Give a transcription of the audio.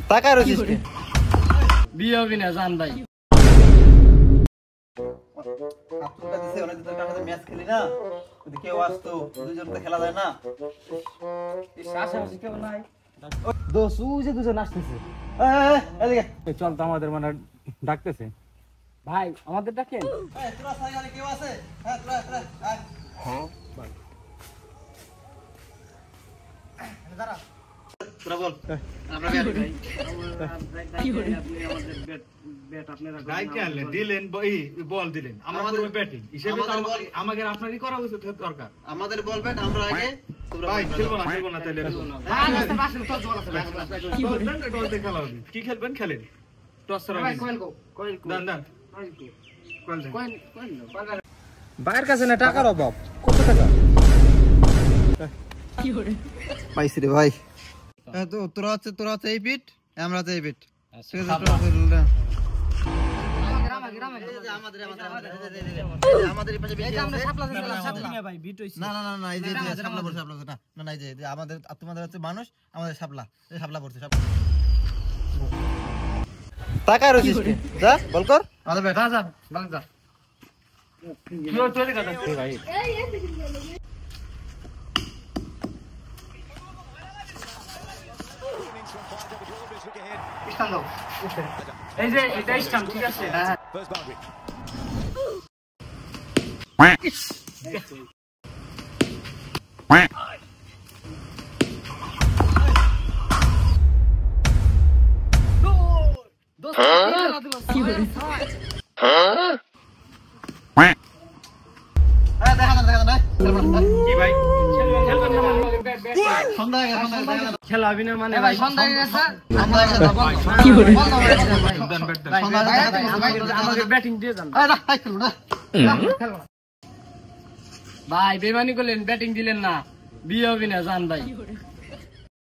টাকা রয়েছিস কি? বিয়ে হবে না জান ভাই। আপনারা দিছে অনেকদিন ধরে আমাদের ম্যাচ খেলি না, যদি কেউ আসতো দুজন তো খেলা যায় না। এই আশেপাশে কেউ নাই। দোষ যে দুজন আসতেছে। এদিকে চল তো আমাদের মানে ডাকতেছে। ভাই আমাদের ডাকেন। তোরা সাইকেলে কেউ আছে? হ্যাঁ তোরা আয়। হ্যাঁ দাঁড়া তোরা বল। আমরা ভাই কি করে আপনি আমাদের ব্যাট আপনারা গাইকে আনলেন দিলেন বল দিলেন আমরা করব ব্যাটিং হিসেবে আমাদের আপনারই করা উচিত দরকার। আমাদের বল ব্যাট আমরা আগে ভাই খেলবো না তাহলে কি করে টস দিয়ে খেলা হবে। কি খেলবেন খেলেন টস ছাড়া ভাই কয়েল দান দান ভাইয়ের কাছে না টাকার অভাব। কত টাকা? কি করে পাইছি রে ভাই। তো তোরা হচ্ছে এই পিট, আমরা হচ্ছে এই পিট। ঠিক আছে আমাদের পাশে বেশি আছে। ভাই বিট হইছে। না এই যে শাপলা পড়ছে না এই যে আমাদের তোমাদের হচ্ছে মানুষ, আমাদের শাপলা পড়ছে টাকা রয়েছিস কি? যা বল কর। আরে বেটা যা ভালো যা। কি হচ্ছে রে কথা ভাই? স্ট্যান্ড দাও। এই যে এটা স্ট্যান্ড ঠিক আছে। হ্যাঁ খেলাবি না মানে ভাই সন্ধ্যা হয়ে গেছে। আমাকে ব্যাটিং দিয়ে যান ভাই। বেমানি করলেন, ব্যাটিং দিলেন না, বিয়ে হবে না জান ভাই।